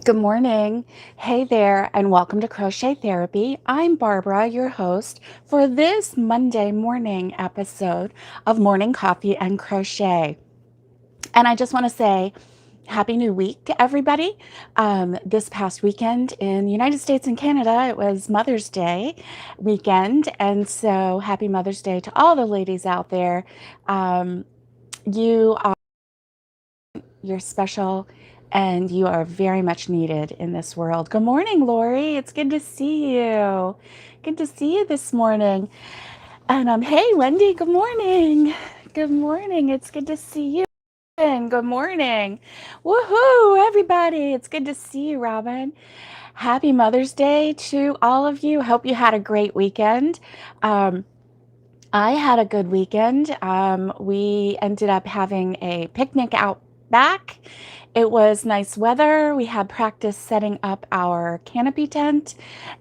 Good morning. Hey there, and welcome to Crochet Therapy. I'm Barbara, your host for this Monday morning episode of Morning Coffee and Crochet. And I just want to say Happy New Week to everybody. This past weekend in the United States and Canada, it was Mother's Day weekend. And so happy Mother's Day to all the ladies out there. You are You're special and you are very much needed in this world. Good morning, Lori. It's good to see you. Good to see you this morning. And hey, Wendy, good morning. Good morning. It's good to see you. And good morning. Woohoo, everybody. It's good to see you, Robin. Happy Mother's Day to all of you. Hope you had a great weekend. I had a good weekend. We ended up having a picnic out back. It was nice weather. We had practice setting up our canopy tent,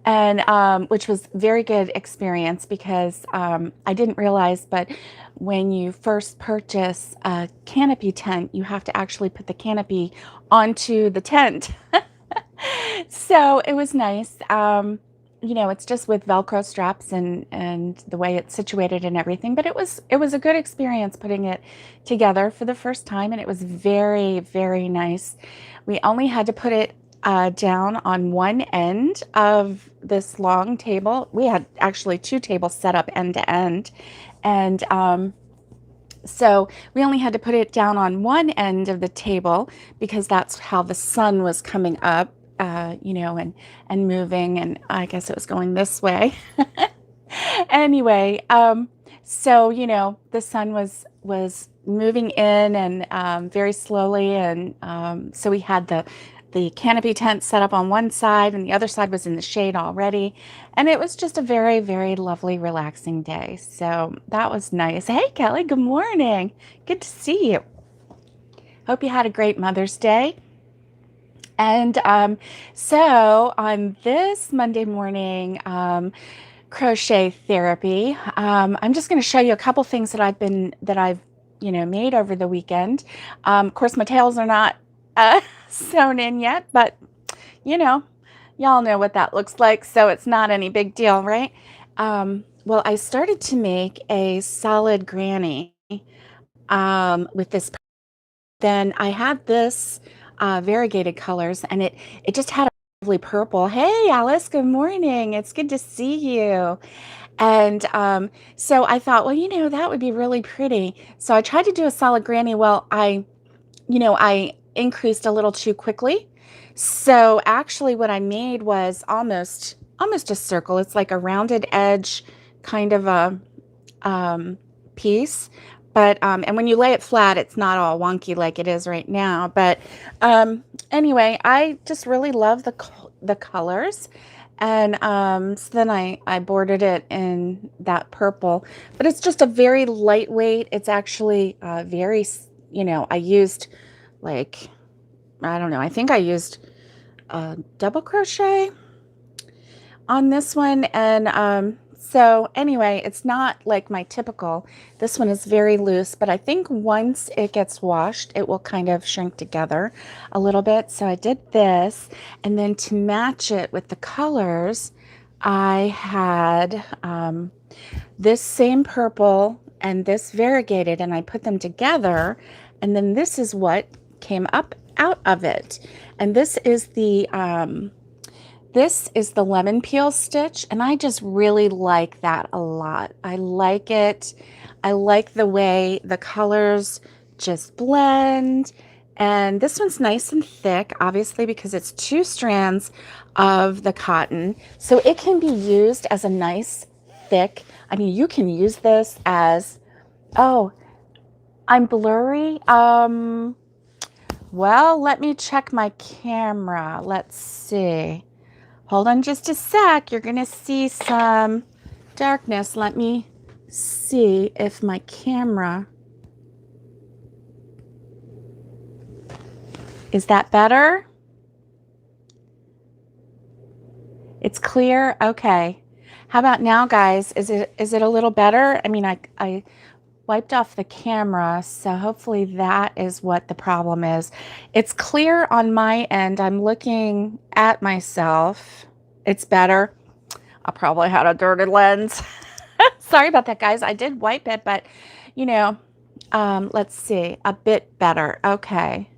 and which was very good experience because I didn't realize, but when you first purchase a canopy tent, you have to actually put the canopy onto the tent. So it was nice. It's just with Velcro straps and the way it's situated and everything. But it was a good experience putting it together for the first time, and it was very, very nice. We only had to put it down on one end of this long table. We had actually two tables set up end to end, and so we only had to put it down on one end of the table because that's how the sun was coming up, and moving. And I guess it was going this way. Anyway, so the sun was moving in and very slowly, and so we had the canopy tent set up on one side, and the other side was in the shade already. And it was just a very, very lovely, relaxing day. So that was nice. Hey, Kelly, good morning. Good to see you. Hope you had a great Mother's Day. And so on this Monday morning, crochet therapy, I'm just going to show you a couple things that I've made over the weekend. Of course, my tails are not sewn in yet, but y'all know what that looks like, so it's not any big deal, right? Well, I started to make a solid granny with this. Then I had this variegated colors, and it just had a lovely purple. Hey, Alice, good morning. It's good to see you. And so I thought, well, that would be really pretty. So I tried to do a solid granny. Well, I increased a little too quickly. So actually what I made was almost a circle. It's like a rounded edge kind of a piece. But and when you lay it flat, it's not all wonky like it is right now. But anyway, I just really love the colors. And so then I bordered it in that purple. But it's just a very lightweight. It's actually very, I used like, I don't know, I think I used double crochet on this one. And so anyway, it's not like my typical. This one is very loose, but I think once it gets washed, it will kind of shrink together a little bit. So I did this, and then to match it with the colors, I had this same purple and this variegated, and I put them together, and then this is what came up out of it. And this is the lemon peel stitch, and I just really like that a lot. I like it. I like the way the colors just blend. And this one's nice and thick, obviously, because it's 2 strands of the cotton. So it can be used as a nice thick, I mean, you can use this as, oh, I'm blurry. Well, let me check my camera. Let's see. Hold on just a sec. You're going to see some darkness. Let me see if my camera... Is that better? It's clear? Okay. How about now, guys? Is it a little better? I mean, I wiped off the camera, so hopefully that is what the problem is. It's clear on my end. I'm looking at myself. It's better. I probably had a dirty lens. Sorry about that, guys. I did wipe it, but you know, let's see, a bit better. Okay.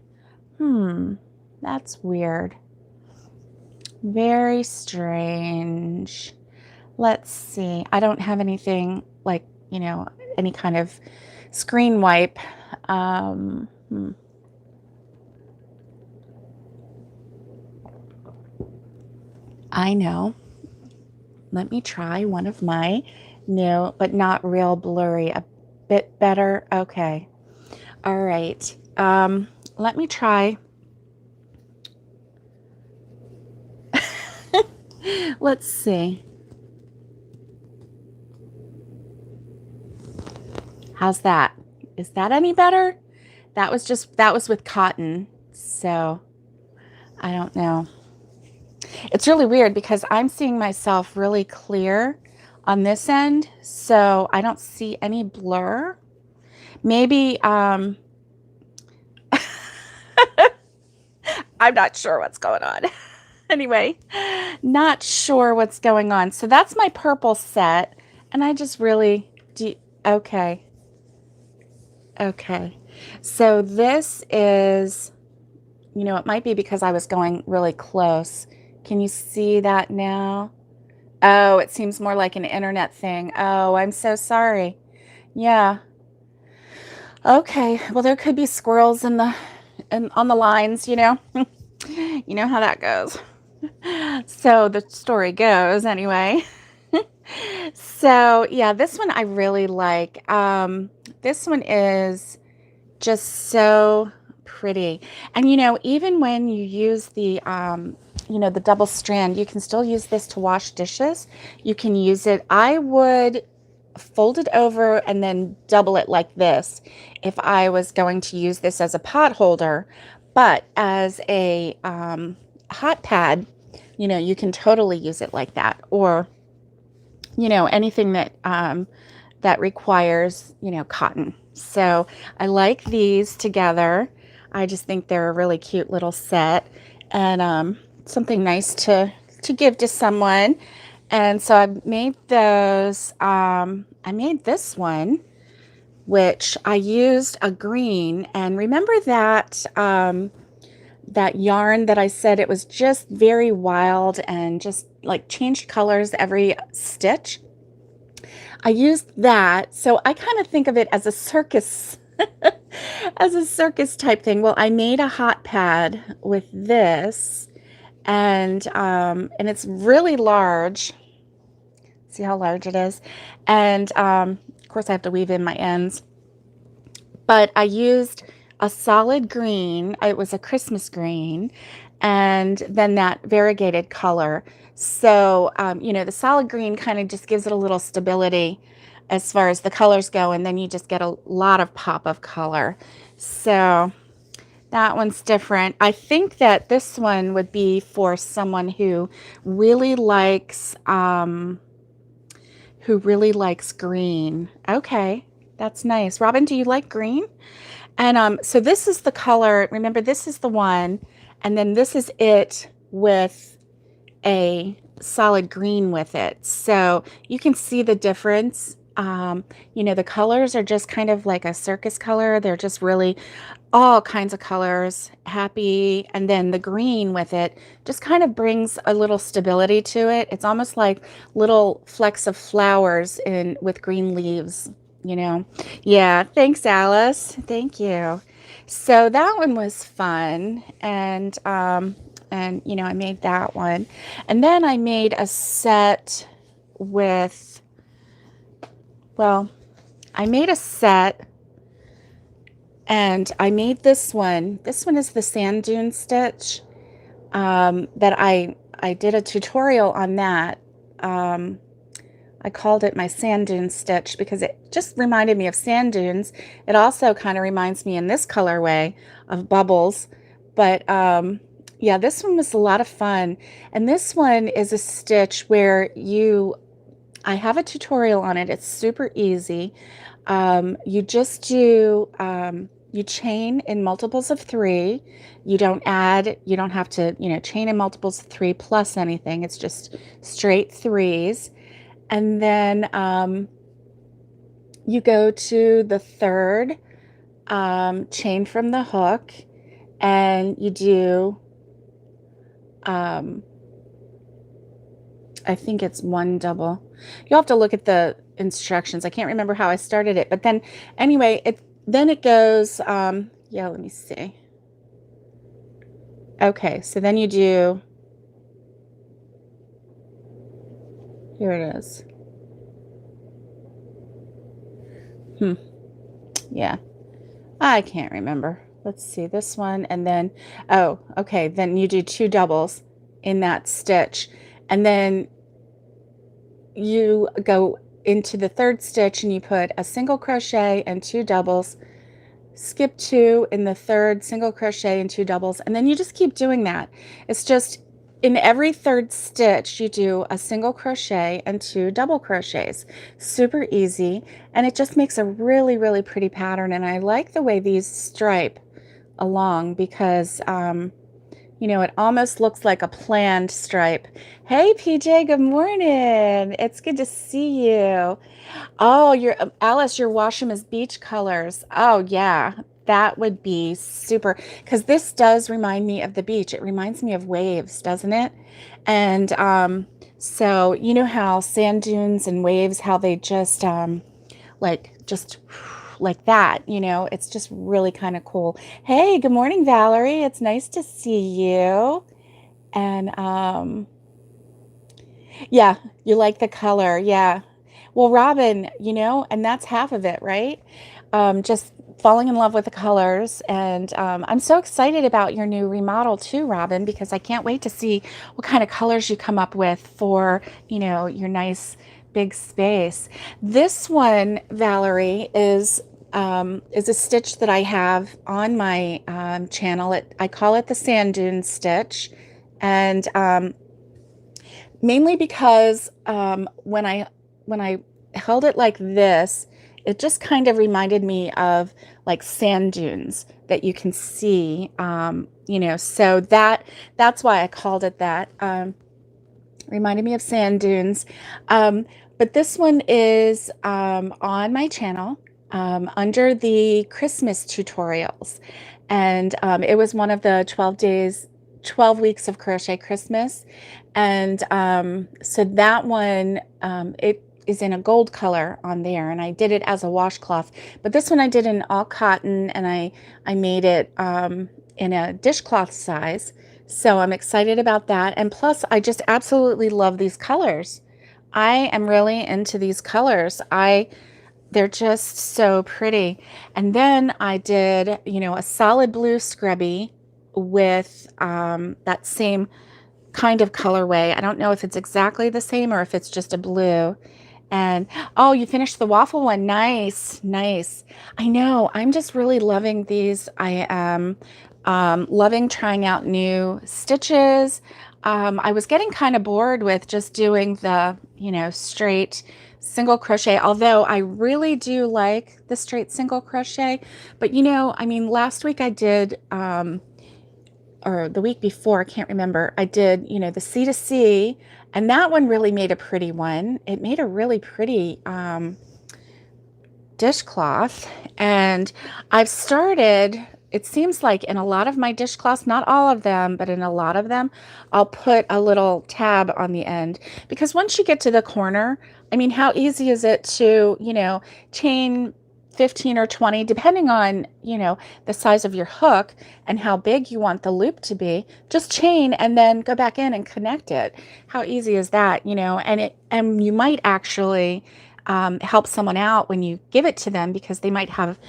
That's weird. Very strange. Let's see. I don't have anything like, any kind of screen wipe. I know. Let me try one of my new, but not real blurry. A bit better. Okay. All right. Let me try. Let's see. How's that? Is that any better? That was with cotton. So I don't know. It's really weird because I'm seeing myself really clear on this end. So I don't see any blur. Maybe, I'm not sure what's going on. Anyway, not sure what's going on. So that's my purple set. And I just really do. Okay. Okay. So this is, it might be because I was going really close. Can you see that now? Oh, it seems more like an internet thing. Oh, I'm so sorry. Yeah. Okay. Well, there could be squirrels on the lines, You know how that goes. So the story goes anyway. So yeah, this one I really like. This one is just so pretty. And even when you use the the double strand, you can still use this to wash dishes. You can use it. I would fold it over and then double it like this if I was going to use this as a pot holder. But as a hot pad, you can totally use it like that. Or, anything that that requires, cotton. So I like these together. I just think they're a really cute little set and something nice to give to someone. And so I made those. I made this one, which I used a green. And remember that that yarn that I said it was just very wild and just like changed colors every stitch? I used that. So I kind of think of it as a circus, as a circus type thing. Well, I made a hot pad with this and it's really large. See how large it is? And of course I have to weave in my ends. But I used a solid green. It was a Christmas green. And then that variegated color. So, the solid green kind of just gives it a little stability as far as the colors go. And then you just get a lot of pop of color. So that one's different. I think that this one would be for someone who really likes green. Okay, that's nice. Robin, do you like green? And so this is the color. Remember, this is the one, and then this is it with a solid green with it. So you can see the difference. The colors are just kind of like a circus color. They're just really all kinds of colors, happy. And then the green with it just kind of brings a little stability to it. It's almost like little flecks of flowers with green leaves. Yeah, thanks, Alice. Thank you. So that one was fun. And I made that one. And then I made a set with, I made a set and I made this one. This one is the sand dune stitch that I did a tutorial on that. I called it my sand dune stitch because it just reminded me of sand dunes. It also kind of reminds me in this colorway of bubbles. But yeah, this one was a lot of fun. And this one is a stitch where I have a tutorial on it. It's super easy. You just do, you chain in multiples of 3. You don't have to, chain in multiples of 3 plus anything. It's just straight 3s. And then you go to the third chain from the hook, and you do, I think it's 1 double. You'll have to look at the instructions. I can't remember how I started it, but then anyway, then it goes, yeah, let me see. Okay, so then you do, here it is. Yeah, I can't remember. Let's see this one, and then, oh, okay, then you do 2 doubles in that stitch, and then you go into the third stitch and you put a single crochet and 2 doubles, skip 2 in the third, single crochet and 2 doubles, and then you just keep doing that. It's just in every third stitch you do a single crochet and 2 double crochets. Super easy, and it just makes a really, really pretty pattern. And I like the way these stripe along because it almost looks like a planned stripe. Hey PJ, good morning. It's good to see you. Oh, Alice, you're washing as beach colors. Oh yeah, that would be super, because this does remind me of the beach. It reminds me of waves, doesn't it? And so you know how sand dunes and waves, how they just just like that, it's just really kind of cool. Hey, good morning, Valerie. It's nice to see you. And yeah, you like the color. Yeah. Well, Robin, and that's half of it, right? Just falling in love with the colors. And I'm so excited about your new remodel too, Robin, because I can't wait to see what kind of colors you come up with for, your nice big space. This one, Valerie, is a stitch that I have on my channel. I call it the sand dune stitch. And mainly because when I held it like this, it just kind of reminded me of like sand dunes that you can see, so that's why I called it that. Reminded me of sand dunes. But this one is on my channel under the Christmas tutorials. And it was one of the 12 weeks of Crochet Christmas. And so that one, it is in a gold color on there, and I did it as a washcloth. But this one I did in all cotton, and I made it in a dishcloth size. So I'm excited about that. And plus, I just absolutely love these colors. I am really into these colors. They're just so pretty. And then I did, a solid blue scrubby with that same kind of colorway. I don't know if it's exactly the same or if it's just a blue. And oh, you finished the waffle one. Nice, nice. I know. I'm just really loving these. I am loving trying out new stitches. I was getting kind of bored with just doing the, straight single crochet, although I really do like the straight single crochet. But, last week I did, or the week before, I can't remember, I did, the C to C, and that one really made a pretty one. It made a really pretty dishcloth. And I've started, it seems like in a lot of my dishcloths, not all of them, but in a lot of them, I'll put a little tab on the end, because once you get to the corner, how easy is it to, chain 15 or 20, depending on, the size of your hook and how big you want the loop to be. Just chain and then go back in and connect it. How easy is that, and you might actually help someone out when you give it to them, because they might have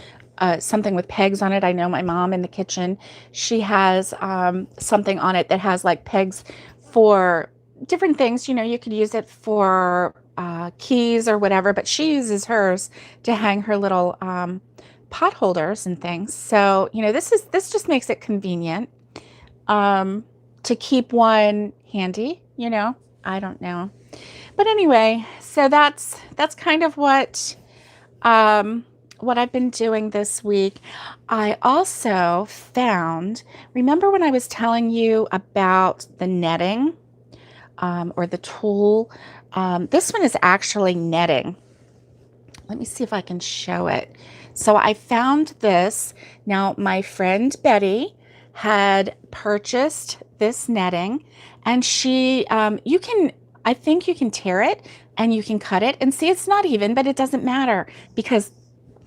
something with pegs on it. I know my mom in the kitchen, she has something on it that has like pegs for different things. You could use it for keys or whatever, but she uses hers to hang her little pot holders and things. So, this just makes it convenient to keep one handy, I don't know. But anyway, so that's kind of what what I've been doing this week, I also found, remember when I was telling you about the netting or the tulle? This one is actually netting. Let me see if I can show it. So I found this. Now, my friend Betty had purchased this netting, and you can, I think you can tear it and you can cut it. And see, it's not even, but it doesn't matter because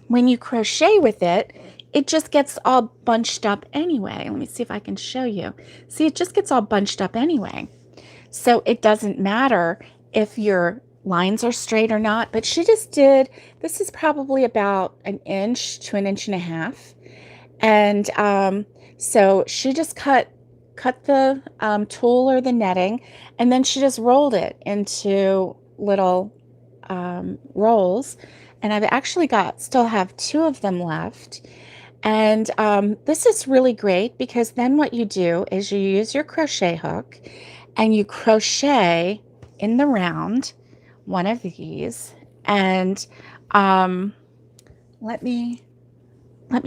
when you crochet with it, it just gets all bunched up anyway. Let me see if I can show you. See, it just gets all bunched up anyway. So it doesn't matter if your lines are straight or not, but she just did, this is probably about an inch to an inch and a half. And so she just cut the tulle or the netting, and then she just rolled it into little rolls. And I've actually still have 2 of them left. And this is really great because then what you do is you use your crochet hook and you crochet in the round one of these. And let me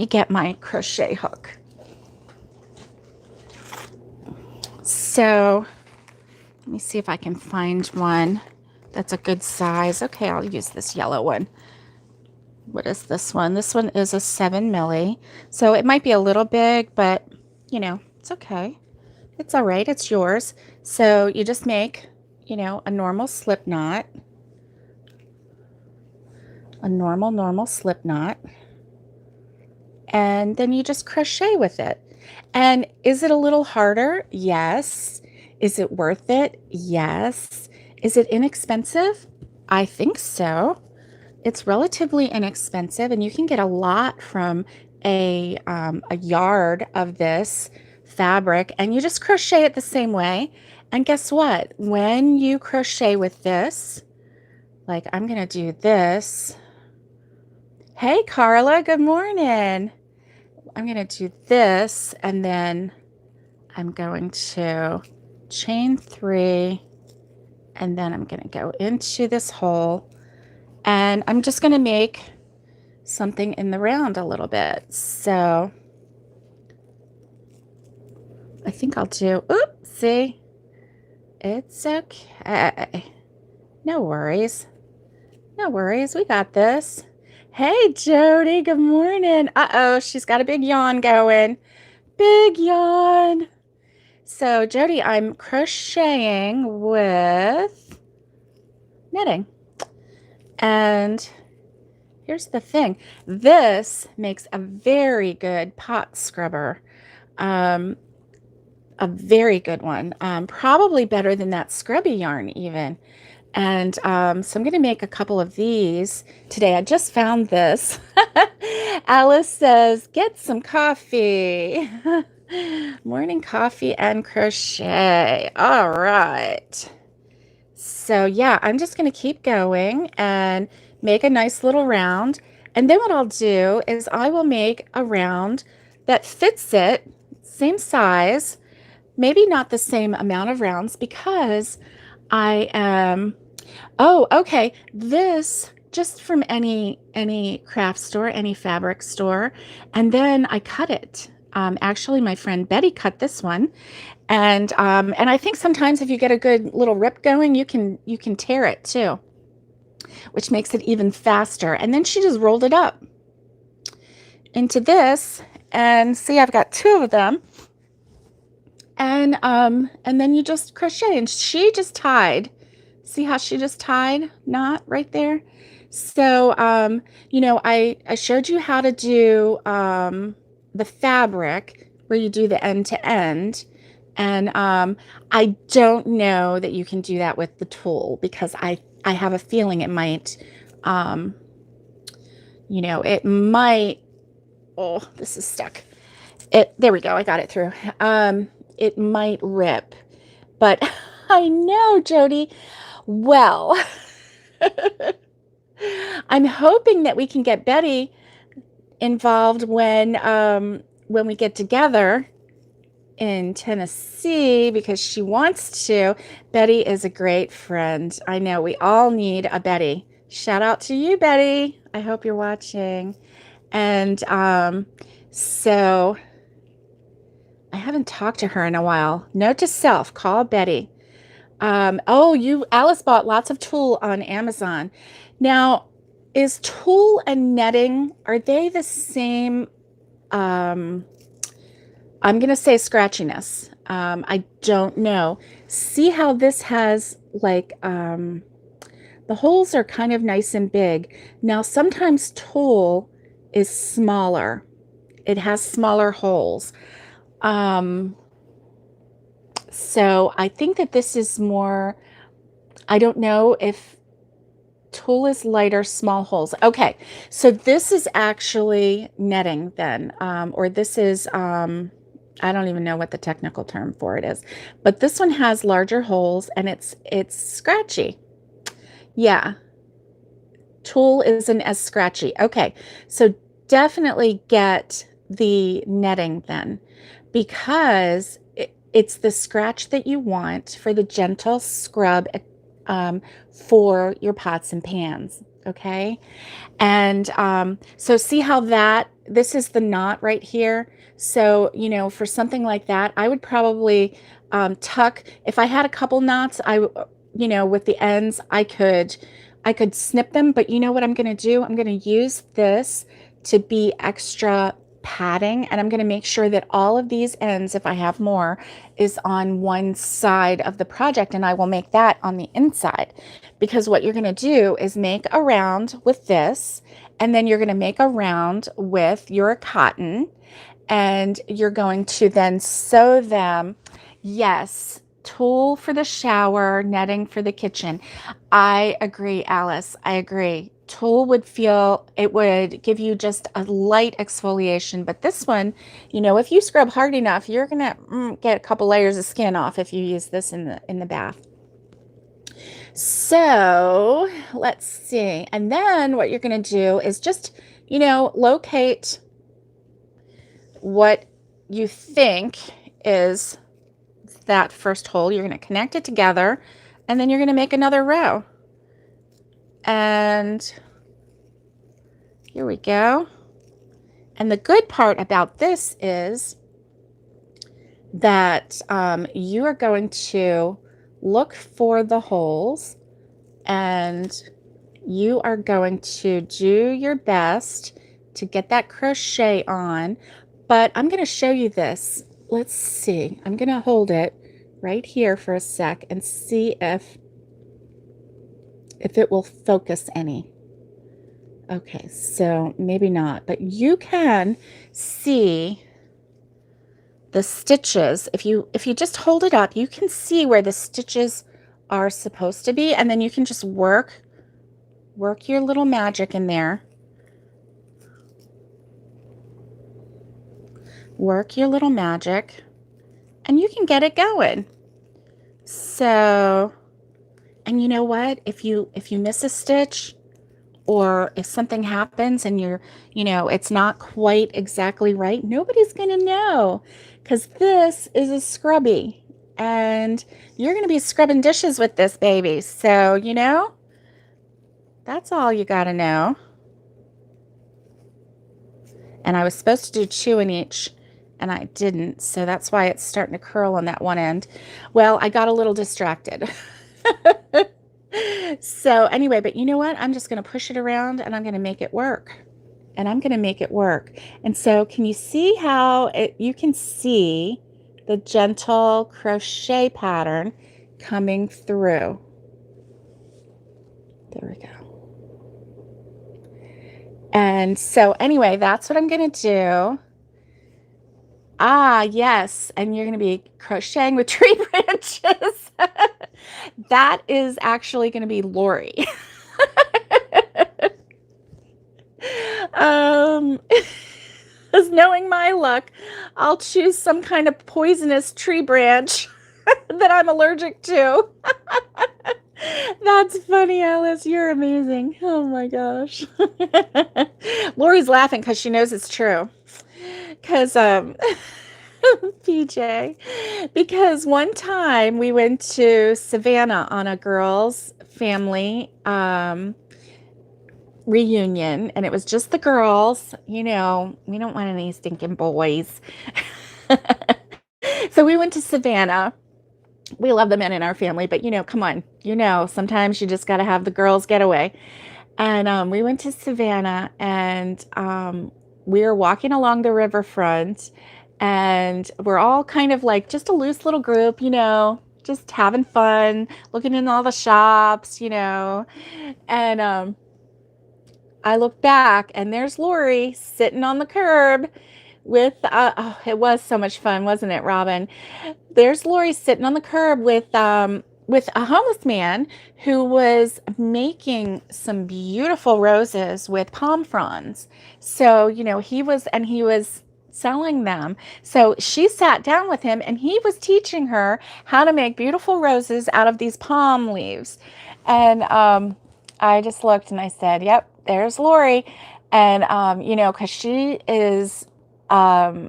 get my crochet hook. So let me see if I can find one that's a good size. Okay, I'll use this yellow one. What is this one? This one is a 7 milli. So it might be a little big, but you know, it's okay. It's all right. It's yours. So you just make, you know, a normal slip knot. A normal slip knot. And then you just crochet with it. And is it a little harder? Yes. Is it worth it? Yes. Is it inexpensive? I think so. It's relatively inexpensive, and you can get a lot from a yard of this fabric, and you just crochet it the same way. And guess what? When you crochet with this, like I'm going to do this. Hey, Carla, good morning. I'm going to do this, and then I'm going to chain 3, and then I'm going to go into this hole, and I'm just going to make something in the round a little bit. So I think I'll do, oops, see, it's okay. No worries. No worries. We got this. Hey, Jody, good morning. Uh-oh, she's got a big yawn going. Big yawn. So, Jody, I'm crocheting with knitting. And here's the thing. This makes a very good pot scrubber. A very good one. Probably better than that scrubby yarn even. And so I'm going to make a couple of these today. I just found this. Alice says, get some coffee. Morning coffee and crochet. All right. So yeah, I'm just going to keep going and make a nice little round. And then what I'll do is I will make a round that fits it, same size, maybe not the same amount of rounds because I am, oh, okay. This just from any craft store, any fabric store. And then I cut it. Actually, my friend Betty cut this one. And I think sometimes if you get a good little rip going, you can tear it too, which makes it even faster. And then she just rolled it up into this, and see, I've got 2 of them. And then you just crochet, and she just tied. See how she just tied knot right there? So, you know, I showed you how to do the fabric where you do the end to end. And I don't know that you can do that with the tulle because I have a feeling it might, you know, it might, oh, this is stuck. There we go. I got it through. It might rip, but I know, Jody. Well, I'm hoping that we can get Betty involved when we get together in Tennessee because she wants to. Betty is a great friend. I know we all need a Betty Shout out to you, Betty. I hope you're watching. And so I haven't talked to her in a while. Note to self, call Betty. Alice bought lots of tulle on Amazon. Now, is tulle and netting, are they the same? I'm going to say scratchiness. I don't know. See how this has like, the holes are kind of nice and big. Now, sometimes tulle is smaller. It has smaller holes. So I think that this is more, I don't know if tulle is lighter, small holes. Okay, so this is actually netting then, or this is, I don't even know what the technical term for it is, but this one has larger holes and it's scratchy. Yeah, tulle isn't as scratchy. Okay, so definitely get the netting then, because it's the scratch that you want for the gentle scrub for your pots and pans. Okay. And so see how this is the knot right here. So, for something like that, I would probably tuck, if I had a couple knots, with the ends, I could snip them, but you know what I'm going to do? I'm going to use this to be extra padding, and I'm going to make sure that all of these ends, if I have more, is on one side of the project, and I will make that on the inside, because what you're going to do is make a round with this, and then you're going to make a round with your cotton, and you're going to then sew them. Yes, tulle for the shower, netting for the kitchen. I agree, Alice. I agree. Tulle it would give you just a light exfoliation, but this one, if you scrub hard enough, you're gonna get a couple layers of skin off if you use this in the bath. So let's see. And then what you're gonna do is just, locate what you think is that first hole. You're going to connect it together, and then you're going to make another row. And here we go. And the good part about this is that you are going to look for the holes, and you are going to do your best to get that crochet on. But I'm going to show you this. Let's see. I'm going to hold it right here for a sec and see if it will focus any. Okay, so maybe not, but you can see the stitches. If you just hold it up, you can see where the stitches are supposed to be, and then you can just work your little magic in there. Work your little magic, and you can get it going. So, and you know what? If you miss a stitch, or if something happens and it's not quite exactly right, nobody's going to know, because this is a scrubby, and you're going to be scrubbing dishes with this baby. So, that's all you got to know. And I was supposed to do 2 in each, and I didn't. So that's why it's starting to curl on that one end. Well, I got a little distracted. So anyway, but you know what? I'm just going to push it around, and I'm going to make it work. And I'm going to make it work. And so can you see how you can see the gentle crochet pattern coming through? There we go. And so anyway, that's what I'm going to do. Ah, yes. And you're going to be crocheting with tree branches. That is actually going to be Lori. As knowing my luck, I'll choose some kind of poisonous tree branch that I'm allergic to. That's funny, Alice. You're amazing. Oh my gosh. Lori's laughing because she knows it's true. Because PJ, because one time we went to Savannah on a girls' family reunion, and it was just the girls. You know, we don't want any stinking boys. So we went to Savannah. We love the men in our family, but you know, come on, you know, sometimes you just got to have the girls get away. And we went to Savannah, and we were walking along the riverfront, and we're all kind of like just a loose little group, you know, just having fun, looking in all the shops, you know. And I look back, and there's Lori sitting on the curb with, oh, it was so much fun, wasn't it, Robin? There's Lori sitting on the curb with a homeless man who was making some beautiful roses with palm fronds. So, you know, he was selling them. So she sat down with him, and he was teaching her how to make beautiful roses out of these palm leaves. And I just looked and I said, "Yep, there's Lori." And you know, because she is you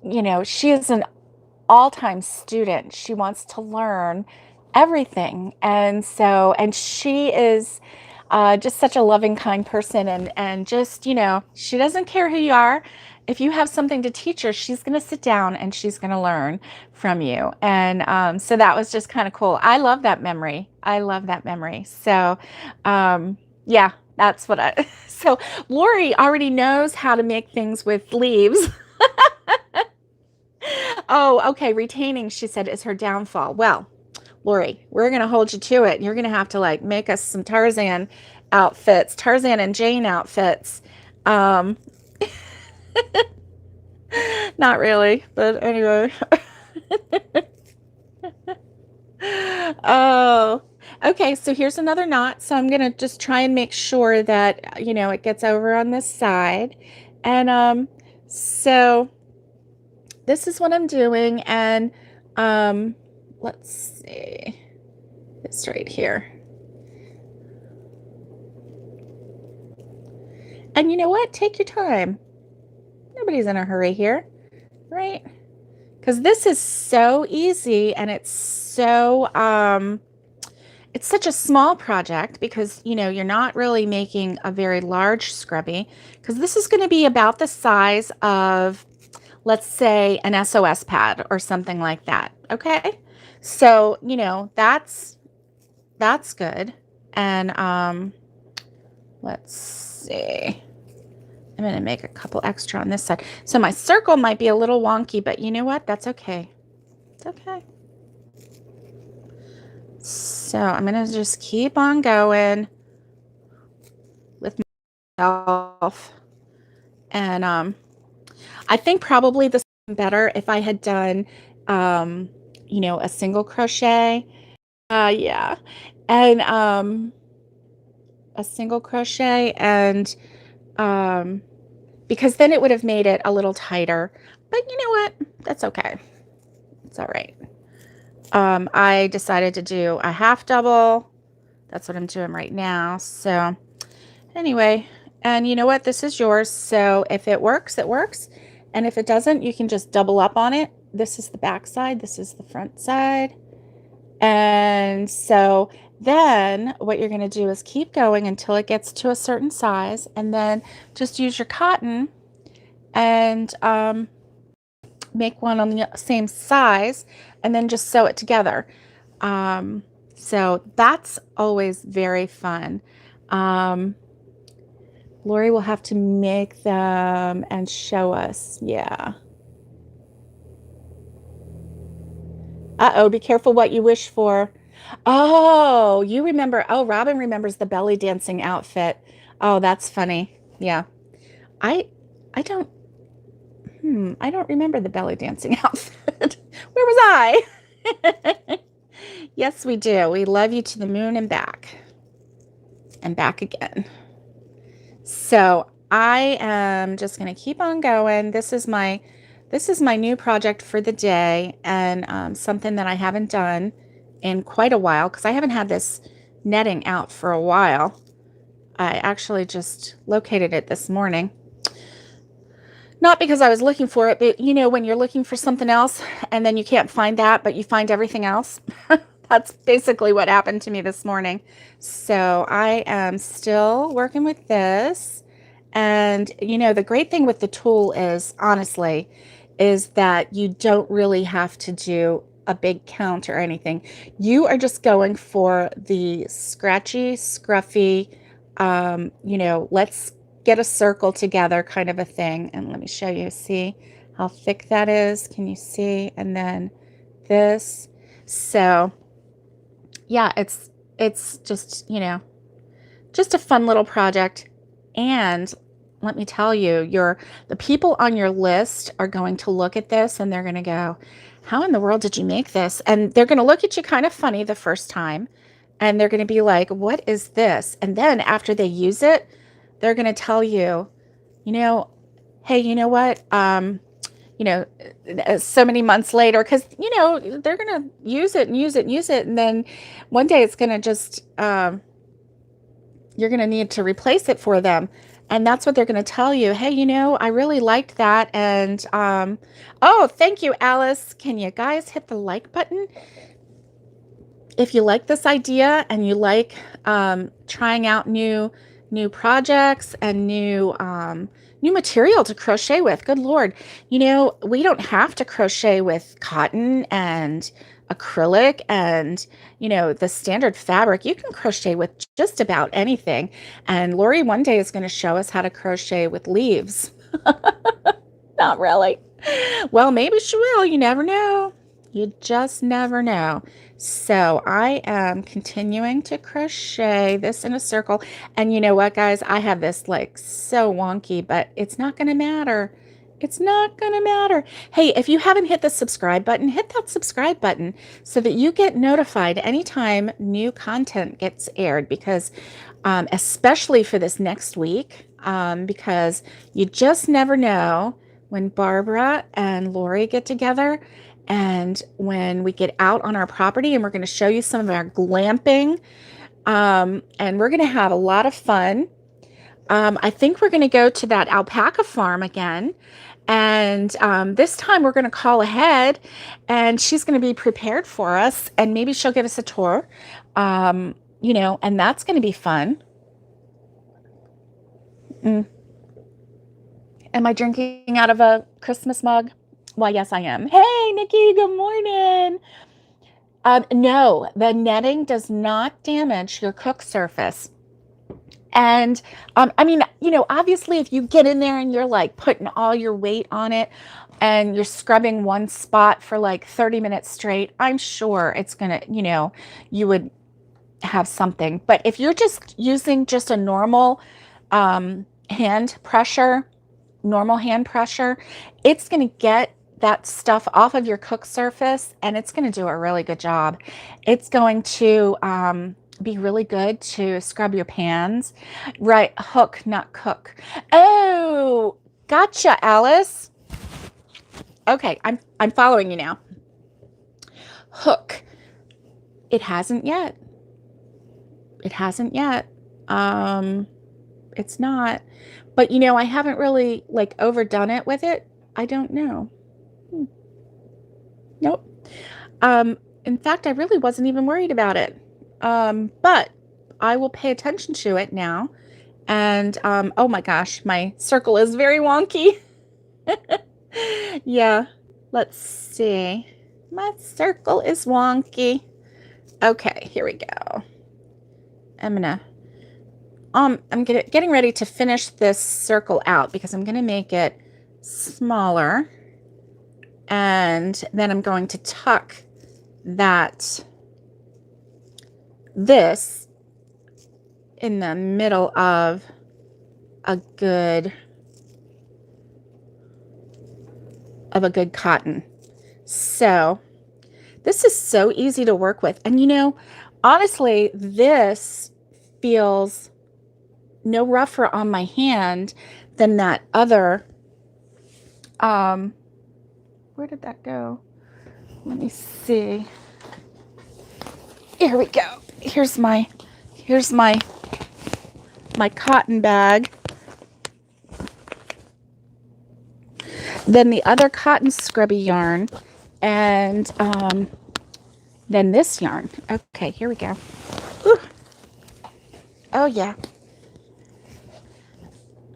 know, she is an all-time student. She wants to learn everything. And so, and she is just such a loving, kind person. And just, you know, she doesn't care who you are. If you have something to teach her, she's going to sit down and she's going to learn from you. And so that was just kind of cool. I love that memory. I love that memory. So, yeah, that's what so Lori already knows how to make things with leaves. Oh, okay. Retaining, she said, is her downfall. Well, Lori, we're going to hold you to it. You're going to have to like make us some Tarzan outfits, Tarzan and Jane outfits. Um, Not really, but anyway. Oh, okay. So here's another knot. So I'm going to just try and make sure that, you know, it gets over on this side. And so this is what I'm doing. And let's see this right here. And you know what? Take your time. Nobody's in a hurry here, right? Because this is so easy, and it's so it's such a small project because, you know, you're not really making a very large scrubby, because this is going to be about the size of, let's say, an SOS pad or something like that. Okay. So, you know, that's good. And let's see. I'm going to make a couple extra on this side. So my circle might be a little wonky, but you know what? That's okay. It's okay. So I'm going to just keep on going with myself. And I think probably this would be better if I had done, you know, a single crochet. Yeah. And a single crochet, and because then it would have made it a little tighter. But you know what? That's okay. It's all right. I decided to do a half double. That's what I'm doing right now. So anyway, and you know what? This is yours. So if it works, it works. And if it doesn't, you can just double up on it. This is the back side. This is the front side. And so then what you're going to do is keep going until it gets to a certain size, and then just use your cotton and make one on the same size, and then just sew it together. So that's always very fun. Lori will have to make them and show us. Yeah. Uh-oh, be careful what you wish for. Oh, you remember. Oh, Robin remembers the belly dancing outfit. Oh, that's funny. Yeah. I I don't I don't remember the belly dancing outfit. Where was I? Yes, we do. We love you to the moon and back. And back again. So I am just going to keep on going. This is my new project for the day, and something that I haven't done in quite a while, because I haven't had this netting out for a while. I actually just located it this morning. Not because I was looking for it, but you know, when you're looking for something else and then you can't find that, but you find everything else, That's basically what happened to me this morning. So I am still working with this. And, you know, the great thing with the tool is, honestly, is that you don't really have to do a big count or anything. You are just going for the scratchy, scruffy, you know, let's get a circle together kind of a thing. And let me show you, see how thick that is. Can you see? And then this. So yeah, it's just, you know, just a fun little project. And let me tell you, the people on your list are going to look at this and they're going to go, how in the world did you make this? And they're going to look at you kind of funny the first time. And they're going to be like, what is this? And then after they use it, they're going to tell you, you know, hey, you know what? You know, so many months later, because, you know, they're going to use it and use it and use it. And then one day it's going to just, you're going to need to replace it for them. And that's what they're going to tell you. Hey, you know, I really liked that. And, oh, thank you, Alice. Can you guys hit the like button? If you like this idea and you like trying out new projects and new material to crochet with, good Lord, you know, we don't have to crochet with cotton and acrylic and, you know, the standard fabric. You can crochet with just about anything. And Lori one day is going to show us how to crochet with leaves. Not really. Well, maybe she will. You never know. You just never know. So I am continuing to crochet this in a circle. And you know what, guys? I have this like so wonky, but it's not going to matter. It's not going to matter. Hey, if you haven't hit the subscribe button, hit that subscribe button so that you get notified anytime new content gets aired, because especially for this next week, because you just never know when Barbara and Lori get together and when we get out on our property, and we're going to show you some of our glamping, and we're going to have a lot of fun. I think we're going to go to that alpaca farm again. And this time we're going to call ahead and she's going to be prepared for us, and maybe she'll give us a tour, you know, and that's going to be fun. Am I drinking out of a Christmas mug? Why, yes, I am. Hey, Nikki, good morning. No, the netting does not damage your cook surface. And I mean, you know, obviously if you get in there and you're like putting all your weight on it and you're scrubbing one spot for like 30 minutes straight, I'm sure it's going to, you know, you would have something. But if you're just using just a normal hand pressure, it's going to get that stuff off of your cook surface and it's going to do a really good job. It's going to be really good to scrub your pans. Right, hook, not cook. Oh, gotcha, Alice. Okay, I'm following you now. Hook. It hasn't yet. It hasn't yet. It's not. But you know, I haven't really like overdone it with it. I don't know. Nope. In fact, I really wasn't even worried about it. But I will pay attention to it now. And, oh my gosh, my circle is very wonky. Yeah, let's see. My circle is wonky. Okay, here we go. I'm getting ready to finish this circle out because I'm gonna make it smaller. And then I'm going to tuck this in the middle of a good cotton. So this is so easy to work with. And you know, honestly, this feels no rougher on my hand than that other, where did that go? Let me see. Here we go. Here's my cotton bag. Then the other cotton scrubby yarn. And than this yarn. Okay, here we go. Ooh. Oh, yeah.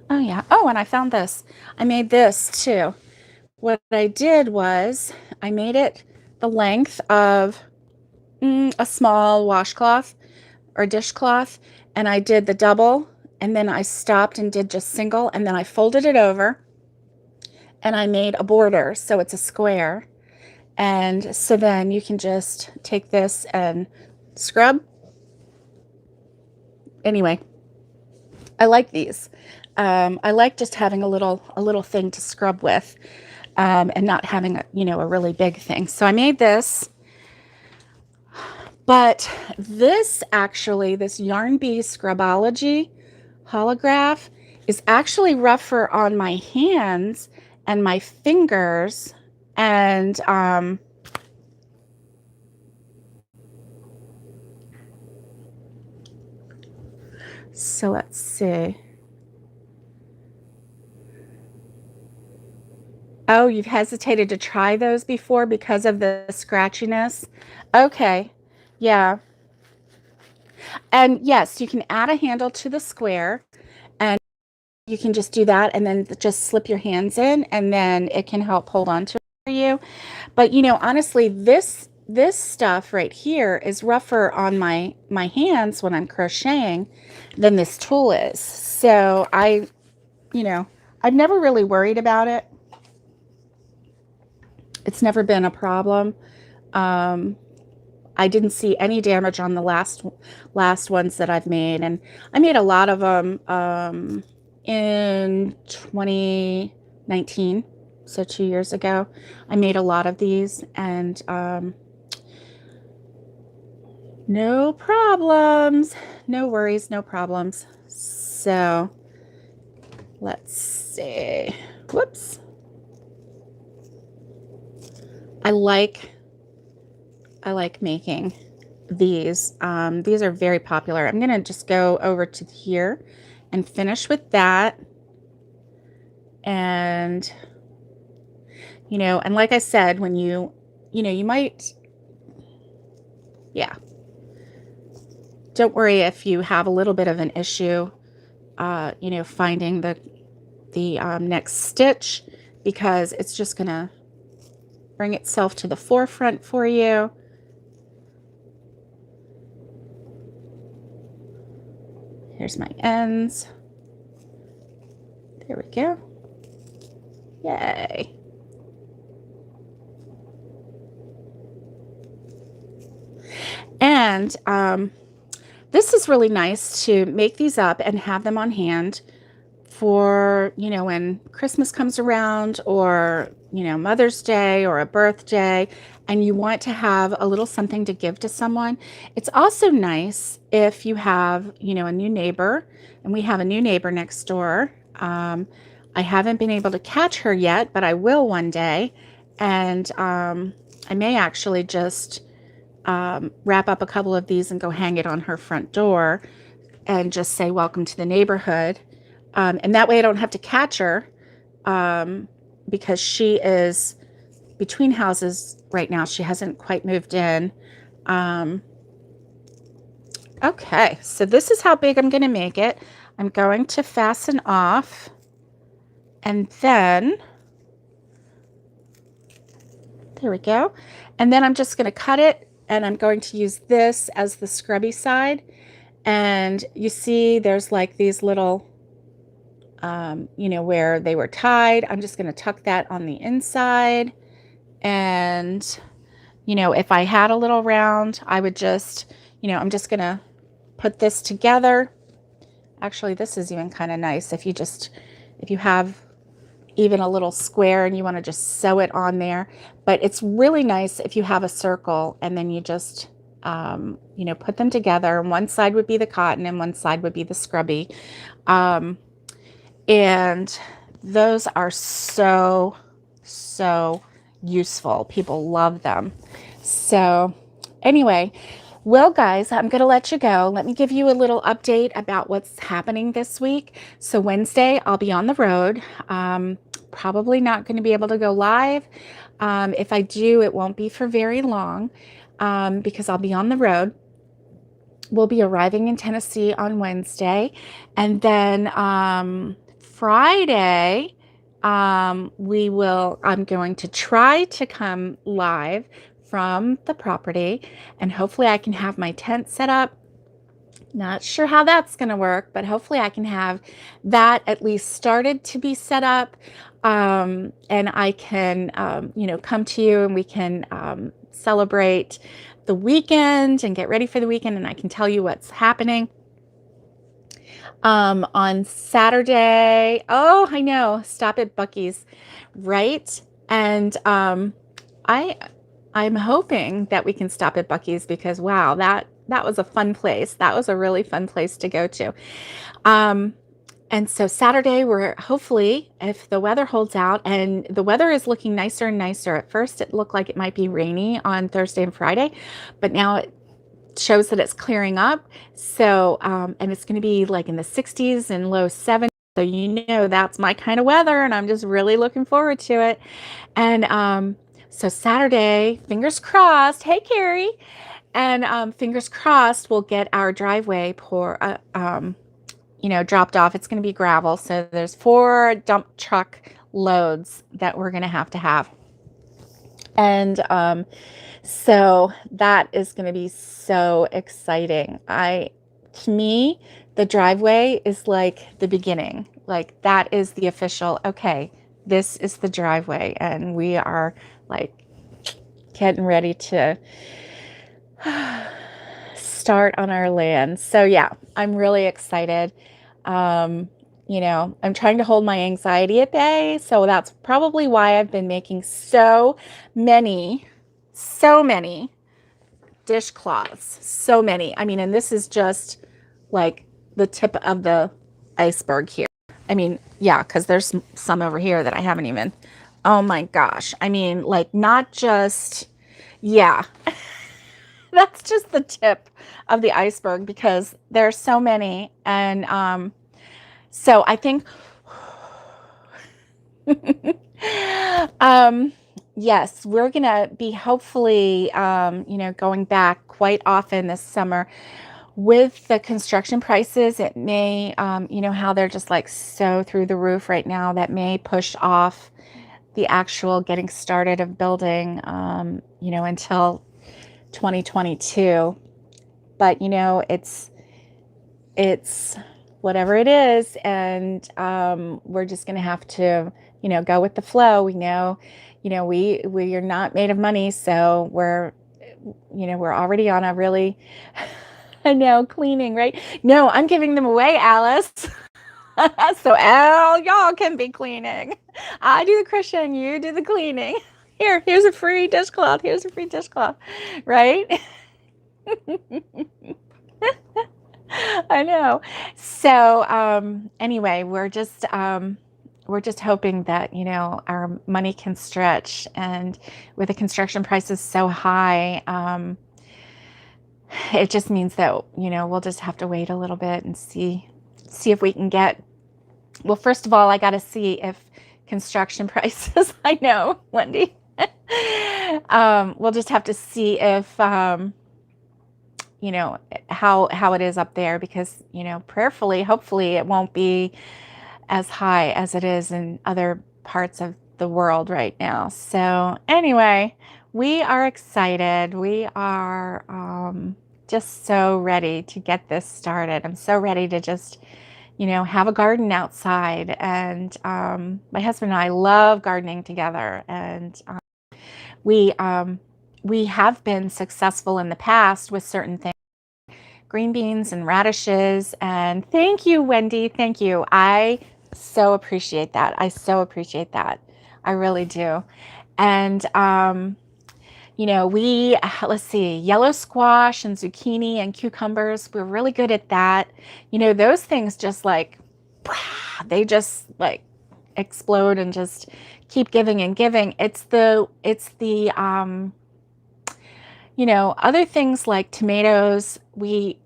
Oh, yeah. Oh, and I found this. I made this too. What I did was I made it the length of a small washcloth or dishcloth, and I did the double, and then I stopped and did just single, and then I folded it over, and I made a border so it's a square. And so then you can just take this and scrub. Anyway, I like these. I like just having a little thing to scrub with, and not having a really big thing. So I made this, but this Yarn Bee Scrubology holograph is actually rougher on my hands and my fingers, and so let's see. Oh, you've hesitated to try those before because of the scratchiness? Okay. Yeah. And yes, you can add a handle to the square, and you can just do that and then just slip your hands in, and then it can help hold on to it for you. But honestly, this stuff right here is rougher on my hands when I'm crocheting than this tool is. So I've never really worried about it. It's never been a problem. I didn't see any damage on the last ones that I've made, and I made a lot of them in 2019, so 2 years ago. I made a lot of these, and no problems, no worries, no problems. So let's see. Whoops. I like making these. These are very popular. I'm gonna just go over to here and finish with that. And and like I said, when you might, yeah, don't worry if you have a little bit of an issue finding the next stitch, because it's just gonna bring itself to the forefront for you. Here's my ends. There we go. Yay. And this is really nice to make these up and have them on hand for, when Christmas comes around, or, Mother's Day or a birthday, and you want to have a little something to give to someone. It's also nice if you have, a new neighbor, and we have a new neighbor next door. I haven't been able to catch her yet, but I will one day. And I may actually just wrap up a couple of these and go hang it on her front door and just say, welcome to the neighborhood. And that way I don't have to catch her, because she is between houses right now. She hasn't quite moved in. Okay, so this is how big I'm going to make it. I'm going to fasten off, and then there we go. And then I'm just going to cut it, and I'm going to use this as the scrubby side. And you see there's like these little where they were tied. I'm just going to tuck that on the inside. And, if I had a little round, I would just, I'm just going to put this together. Actually, this is even kind of nice if you have even a little square and you want to just sew it on there. But it's really nice if you have a circle, and then you just, put them together. And one side would be the cotton and one side would be the scrubby. And those are so useful. People love them. So anyway, well, guys, I'm going to let you go. Let me give you a little update about what's happening this week. So Wednesday, I'll be on the road. Probably not going to be able to go live. If I do, it won't be for very long. because I'll be on the road. We'll be arriving in Tennessee on Wednesday, and then Friday, I'm going to try to come live from the property, and hopefully I can have my tent set up. Not sure how that's going to work, but hopefully I can have that at least started to be set up. And I can, come to you and we can celebrate the weekend and get ready for the weekend. And I can tell you what's happening. On Saturday, oh, I know, stop at Buc-ee's, right? And I'm hoping that we can stop at Buc-ee's because wow, that was a fun place. That was a really fun place to go to. And so Saturday, we're hopefully, if the weather holds out, and the weather is looking nicer and nicer. At first, it looked like it might be rainy on Thursday and Friday, but now it shows that it's clearing up. So, and it's going to be like in the 60s and low 70s. So, that's my kind of weather, and I'm just really looking forward to it. And so Saturday, fingers crossed. Hey, Carrie. And fingers crossed, we'll get our driveway dropped off. It's going to be gravel. So there's 4 dump truck loads that we're going to have. And so that is going to be so exciting. To me, the driveway is like the beginning. Like that is the official, okay, this is the driveway. And we are like getting ready to start on our land. So yeah, I'm really excited. I'm trying to hold my anxiety at bay. So that's probably why I've been making so many dishcloths. So many. I mean, and this is just like the tip of the iceberg here. I mean, yeah, because there's some over here that I haven't even. Oh my gosh. I mean, like not just, yeah. That's just the tip of the iceberg because there's so many. And so I think, yes, we're going to be hopefully, going back quite often this summer. With the construction prices, it may, how they're just like so through the roof right now, that may push off the actual getting started of building, until 2022. But it's whatever it is, and we're just gonna have to go with the flow. We know we are not made of money, so we're already on a really I know, cleaning, right? No, I'm giving them away, Alice. So all y'all can be cleaning. I do the crocheting, you do the cleaning. Here's a free dishcloth. Here's a free dishcloth, right? I know. So anyway, we're just hoping that our money can stretch, and with the construction prices so high, it just means that we'll just have to wait a little bit and see if we can get. Well, first of all, I got to see if construction prices. I know, Wendy. We'll just have to see if how it is up there, because prayerfully, hopefully it won't be as high as it is in other parts of the world right now. So anyway, we are excited. We are just so ready to get this started. I'm so ready to just have a garden outside. And my husband and I love gardening together, and we have been successful in the past with certain things, green beans and radishes. And thank you, Wendy. Thank you. I so appreciate that. I really do. And let's see, yellow squash and zucchini and cucumbers. We're really good at that. Those things just like, they just like explode and just keep giving and giving. It's the other things like tomatoes, we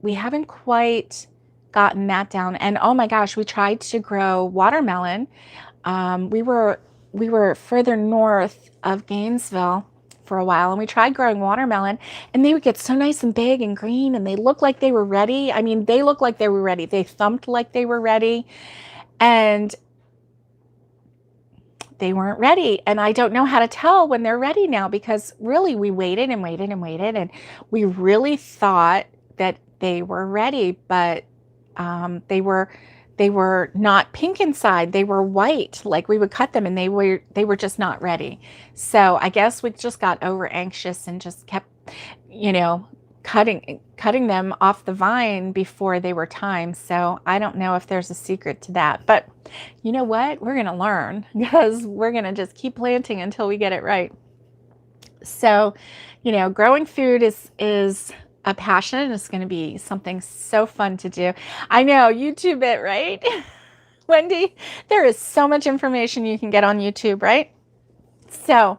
haven't quite gotten that down. And oh my gosh, we tried to grow watermelon. We were further north of Gainesville, for a while, and we tried growing watermelon, and they would get so nice and big and green, and they looked like they were ready. I mean, they looked like they were ready. They thumped like they were ready, and they weren't ready. And I don't know how to tell when they're ready now, because really we waited and waited and waited, and we really thought that they were ready, but they were not pink inside. They were white. Like, we would cut them and they were just not ready. So I guess we just got over anxious and just kept, you know, cutting them off the vine before they were time. So I don't know if there's a secret to that, but you know what? We're going to learn, because we're going to just keep planting until we get it right. So, you know, growing food is a passion, and it's going to be something so fun to do. I know, YouTube it, right? Wendy, there is so much information you can get on YouTube, right? So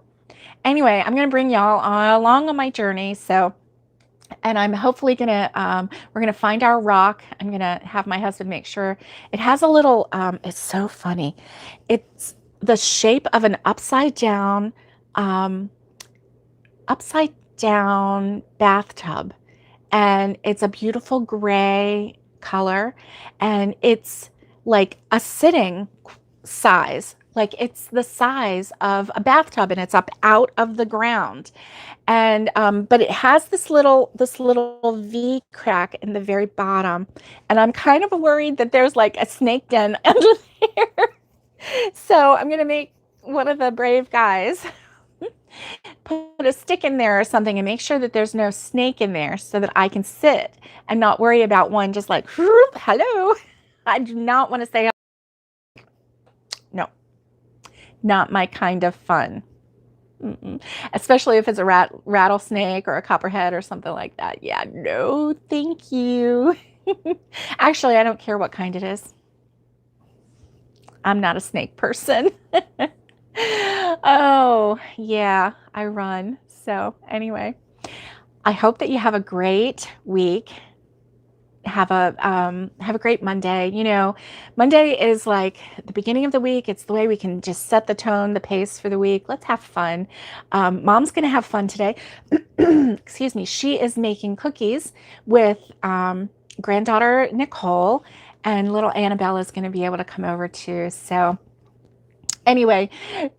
anyway, I'm going to bring y'all along on my journey. So, and I'm hopefully going to, we're going to find our rock. I'm going to have my husband make sure it has a little, it's so funny. It's the shape of an upside down bathtub. And it's a beautiful gray color. And it's like a sitting size. Like, it's the size of a bathtub, and it's up out of the ground. And but it has this little V crack in the very bottom, and I'm kind of worried that there's like a snake den under there. So I'm gonna make one of the brave guys put a stick in there or something and make sure that there's no snake in there, so that I can sit and not worry about one just like, hello. I do not want to say no, not my kind of fun. Especially if it's a rattlesnake or a copperhead or something like that. Yeah, no, thank you. Actually, I don't care what kind it is. I'm not a snake person. Oh, yeah, I run. So anyway, I hope that you have a great week. Have a great Monday. You know, Monday is like the beginning of the week. It's the way we can just set the tone, the pace for the week. Let's have fun. Mom's going to have fun today. Excuse me. She is making cookies with granddaughter Nicole, and little Annabelle is going to be able to come over too. So anyway,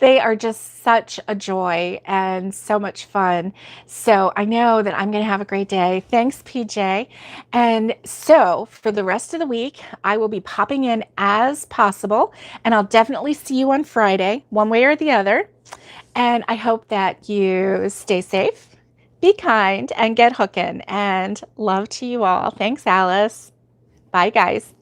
they are just such a joy and so much fun. So I know that I'm going to have a great day. Thanks, PJ. And so for the rest of the week, I will be popping in as possible, and I'll definitely see you on Friday, one way or the other. And I hope that you stay safe, be kind, and get hooking. And love to you all. Thanks, Alice. Bye, guys.